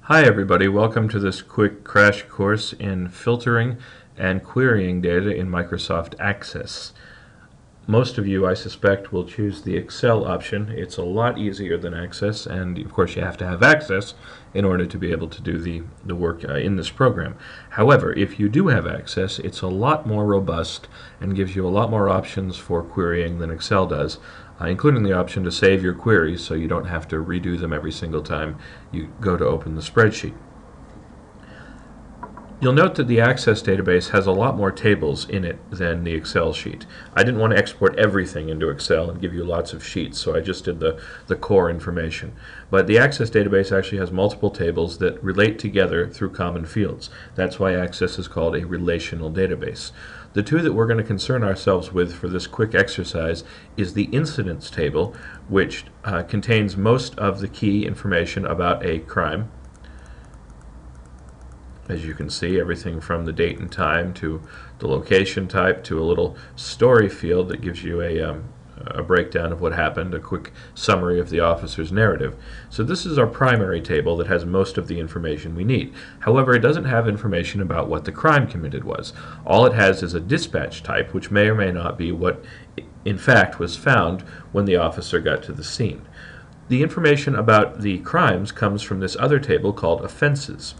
Hi everybody, welcome to this quick crash course in filtering and querying data in Microsoft Access. Most of you, I suspect, will choose the Excel option. It's a lot easier than Access, and of course you have to have Access in order to be able to do the work in this program. However, if you do have Access, it's a lot more robust and gives you a lot more options for querying than Excel does, including the option to save your queries so you don't have to redo them every single time you go to open the spreadsheet. You'll note that the Access database has a lot more tables in it than the Excel sheet. I didn't want to export everything into Excel and give you lots of sheets, so I just did the core information. But the Access database actually has multiple tables that relate together through common fields. That's why Access is called a relational database. The two that we're going to concern ourselves with for this quick exercise is the incidents table, which contains most of the key information about a crime. As you can see, everything from the date and time to the location type to a little story field that gives you a breakdown of what happened, a quick summary of the officer's narrative. So this is our primary table that has most of the information we need. However, it doesn't have information about what the crime committed was. All it has is a dispatch type, which may or may not be what in fact was found when the officer got to the scene. The information about the crimes comes from this other table called offenses.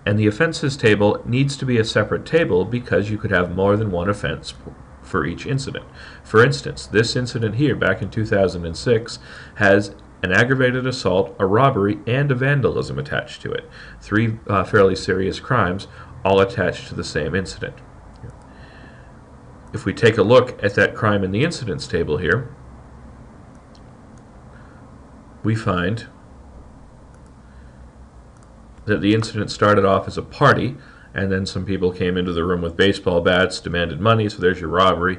And the offenses table needs to be a separate table because you could have more than one offense for each incident. For instance, this incident here back in 2006 has an aggravated assault, a robbery, and a vandalism attached to it. Three fairly serious crimes, all attached to the same incident. If we take a look at that crime in the incidents table here, we find that the incident started off as a party, and then some people came into the room with baseball bats, demanded money, so there's your robbery.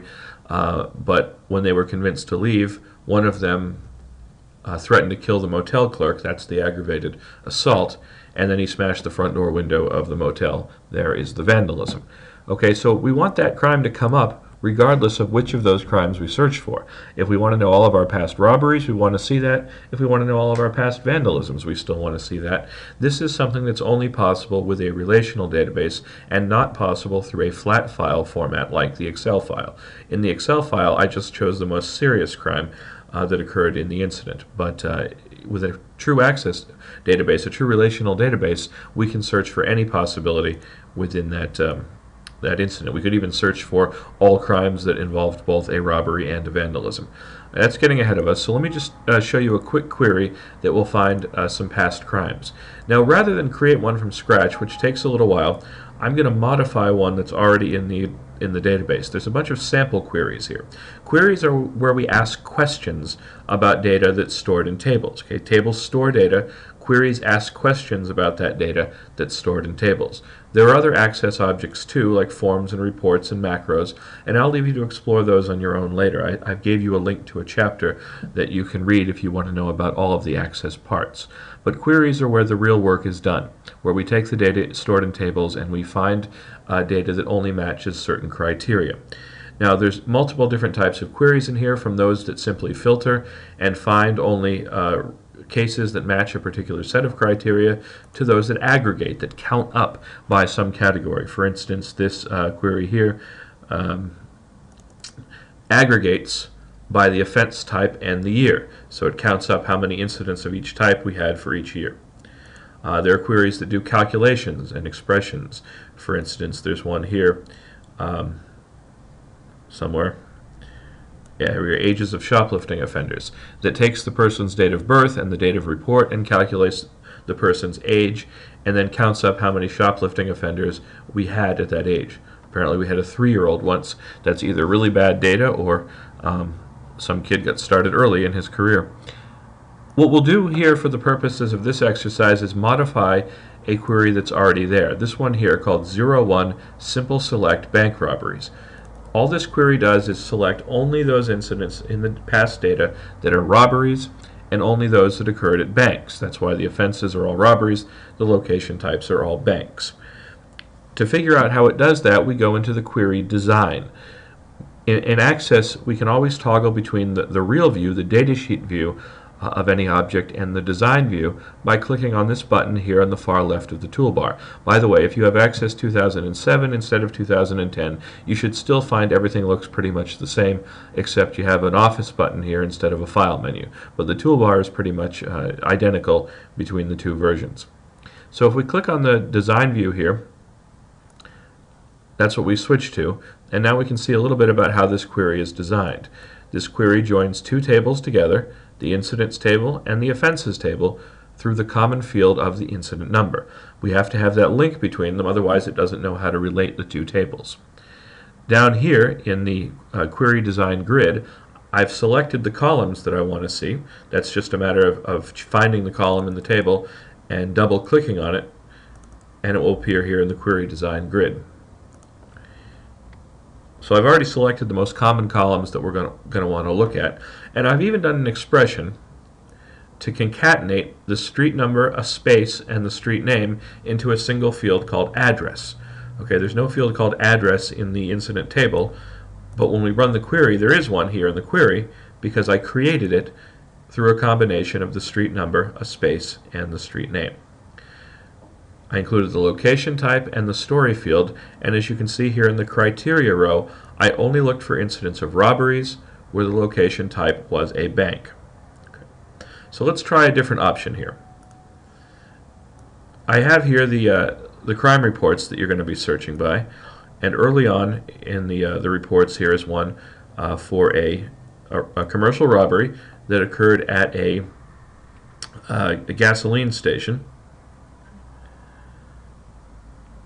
But when they were convinced to leave, one of them threatened to kill the motel clerk. That's the aggravated assault. And then he smashed the front door window of the motel. There is the vandalism. Okay, so we want that crime to come up regardless of which of those crimes we search for. If we want to know all of our past robberies, we want to see that. If we want to know all of our past vandalisms, we still want to see that. This is something that's only possible with a relational database and not possible through a flat file format like the Excel file. In the Excel file, I just chose the most serious crime that occurred in the incident. But with a true Access database, a true relational database, we can search for any possibility within that incident. We could even search for all crimes that involved both a robbery and a vandalism. That's getting ahead of us, so let me just show you a quick query that will find some past crimes. Now, rather than create one from scratch, which takes a little while, I'm going to modify one that's already in the database. There's a bunch of sample queries here. Queries are where we ask questions about data that's stored in tables. Okay, tables store data. Queries ask questions about that data that's stored in tables. There are other Access objects too, like forms and reports and macros, and I'll leave you to explore those on your own later. I gave you a link to a chapter that you can read if you want to know about all of the Access parts. But queries are where the real work is done, where we take the data stored in tables and we find data that only matches certain criteria. Now, there's multiple different types of queries in here, from those that simply filter and find only cases that match a particular set of criteria to those that aggregate, that count up by some category. For instance, this query here aggregates by the offense type and the year. So it counts up how many incidents of each type we had for each year. There are queries that do calculations and expressions. For instance, there's one here somewhere. Ages of shoplifting offenders, that takes the person's date of birth and the date of report and calculates the person's age and then counts up how many shoplifting offenders we had at that age. Apparently we had a 3-year-old once. That's either really bad data or some kid got started early in his career. What we'll do here for the purposes of this exercise is modify a query that's already there. This one here called 01 Simple Select Bank Robberies. All this query does is select only those incidents in the past data that are robberies and only those that occurred at banks. That's why the offenses are all robberies, the location types are all banks. To figure out how it does that, we go into the query design. In Access, we can always toggle between the real view, the datasheet view, of any object and the design view by clicking on this button here on the far left of the toolbar. By the way, if you have Access 2007 instead of 2010, you should still find everything looks pretty much the same, except you have an Office button here instead of a File menu. But the toolbar is pretty much identical between the two versions. So if we click on the design view here, that's what we switch to, and now we can see a little bit about how this query is designed. This query joins two tables together, the incidents table and the offenses table, through the common field of the incident number. We have to have that link between them, otherwise it doesn't know how to relate the two tables. Down here in the query design grid, I've selected the columns that I want to see. That's just a matter of finding the column in the table and double clicking on it, and it will appear here in the query design grid. So I've already selected the most common columns that we're going to want to look at, and I've even done an expression to concatenate the street number, a space, and the street name into a single field called address. Okay, there's no field called address in the incident table, but when we run the query, there is one here in the query because I created it through a combination of the street number, a space, and the street name. I included the location type and the story field, and as you can see here in the criteria row, I only looked for incidents of robberies where the location type was a bank. Okay. So let's try a different option here. I have here the crime reports that you're going to be searching by, and early on in the reports here is one for a commercial robbery that occurred at a gasoline station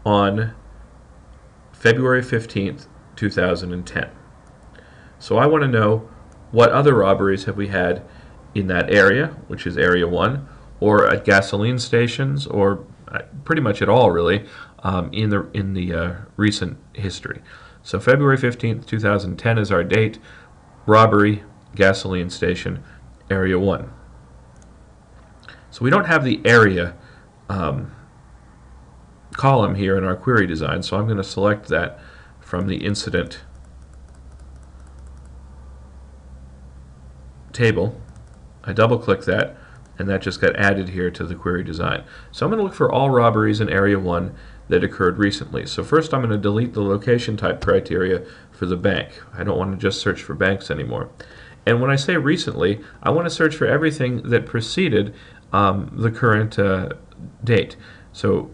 on February 15th, 2010. So I want to know what other robberies have we had in that area, which is Area 1, or at gasoline stations, or pretty much at all really, in the recent history. So February 15th, 2010 is our date. Robbery, gasoline station, Area 1. So we don't have the area column here in our query design, so I'm going to select that from the incident table. I double click that, and that just got added here to the query design. So I'm going to look for all robberies in Area 1 that occurred recently. So first I'm going to delete the location type criteria for the bank. I don't want to just search for banks anymore. And when I say recently, I want to search for everything that preceded the current date. So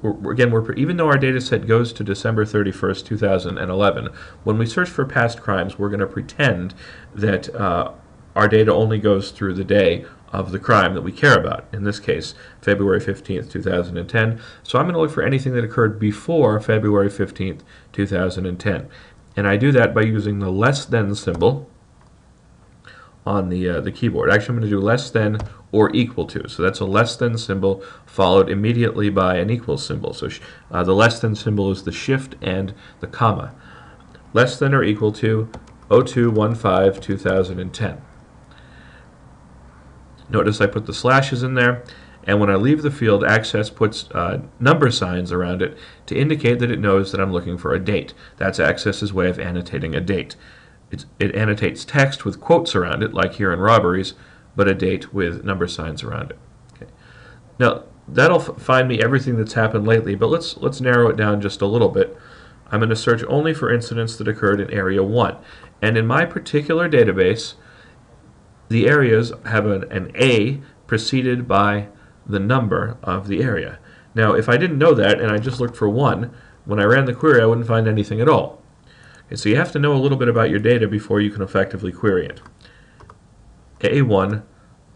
even though our data set goes to December 31st, 2011, when we search for past crimes, we're going to pretend that our data only goes through the day of the crime that we care about. In this case, February 15th, 2010. So I'm going to look for anything that occurred before February 15th, 2010. And I do that by using the less than symbol on the keyboard. Actually, I'm going to do less than or equal to. So that's a less than symbol followed immediately by an equal symbol. So the less than symbol is the shift and the comma. Less than or equal to 0215-2010. Notice I put the slashes in there, and when I leave the field, Access puts number signs around it to indicate that it knows that I'm looking for a date. That's Access's way of annotating a date. It annotates text with quotes around it, like here in robberies, but a date with number signs around it. Okay. Now, that'll find me everything that's happened lately, but let's narrow it down just a little bit. I'm going to search only for incidents that occurred in Area 1. And in my particular database, the areas have an A preceded by the number of the area. Now, if I didn't know that and I just looked for 1, when I ran the query, I wouldn't find anything at all. Okay, so you have to know a little bit about your data before you can effectively query it. A1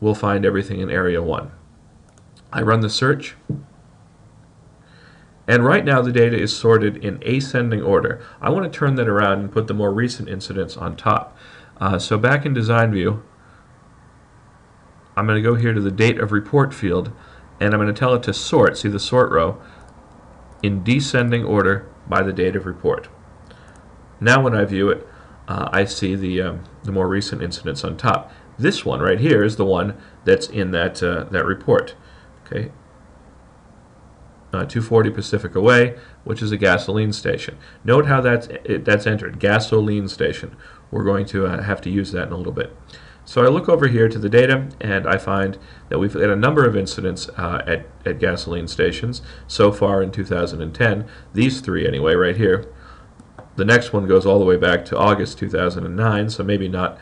will find everything in Area 1. I run the search, and right now the data is sorted in ascending order. I want to turn that around and put the more recent incidents on top. So back in Design View, I'm going to go here to the Date of Report field, and I'm going to tell it to sort, see the sort row, in descending order by the date of report. Now when I view it, I see the more recent incidents on top. This one right here is the one that's in that report. Okay, 240 Pacifica Way, which is a gasoline station. Note how that's entered, gasoline station. We're going to have to use that in a little bit. So I look over here to the data, and I find that we've had a number of incidents at gasoline stations so far in 2010. These three, anyway, right here. The next one goes all the way back to August 2009, so maybe not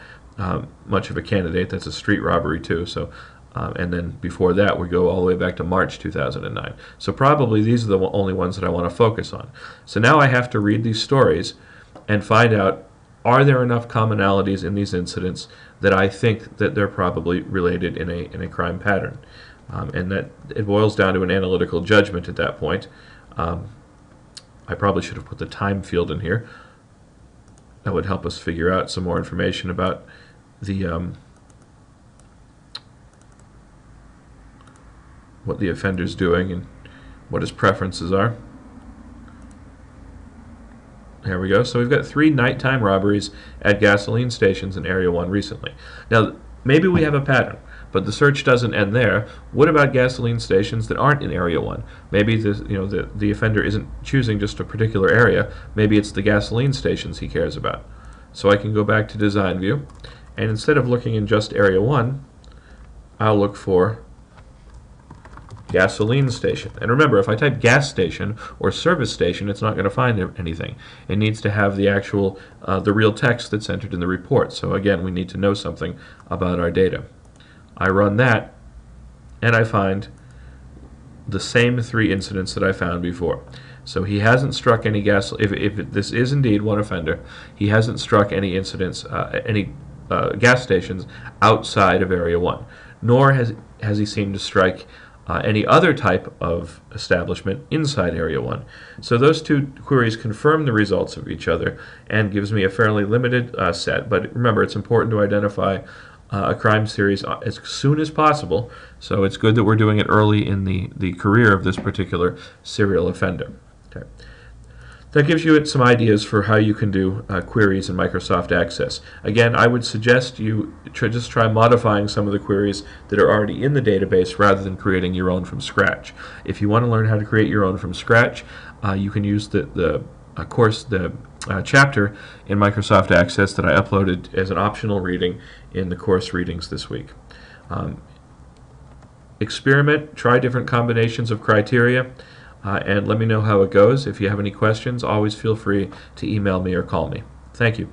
much of a candidate. That's a street robbery too. So, and then before that, we go all the way back to March 2009. So probably these are the only ones that I want to focus on. So now I have to read these stories and find out, are there enough commonalities in these incidents that I think that they're probably related in a crime pattern, and that it boils down to an analytical judgment at that point. I probably should have put the time field in here. That would help us figure out some more information about the what the offender's doing and what his preferences are. There we go. So we've got 3 nighttime robberies at gasoline stations in Area 1 recently. Now, maybe we have a pattern, but the search doesn't end there. What about gasoline stations that aren't in Area 1? Maybe the offender isn't choosing just a particular area. Maybe it's the gasoline stations he cares about. So I can go back to Design View, and instead of looking in just Area 1, I'll look for gasoline station. And remember, if I type gas station or service station, it's not going to find anything. It needs to have the actual, the real text that's entered in the report. So again, we need to know something about our data. I run that, and I find the same 3 incidents that I found before. So he hasn't struck any gas. If this is indeed one offender, he hasn't struck any incidents, any gas stations outside of Area 1, nor has he seemed to strike any other type of establishment inside Area 1. So those 2 queries confirm the results of each other and gives me a fairly limited set. But remember, it's important to identify a crime series as soon as possible. So it's good that we're doing it early in the career of this particular serial offender. Okay. That gives you some ideas for how you can do queries in Microsoft Access. Again, I would suggest you just try modifying some of the queries that are already in the database rather than creating your own from scratch. If you want to learn how to create your own from scratch, you can use the chapter in Microsoft Access that I uploaded as an optional reading in the course readings this week. Experiment, try different combinations of criteria, and let me know how it goes. If you have any questions, always feel free to email me or call me. Thank you.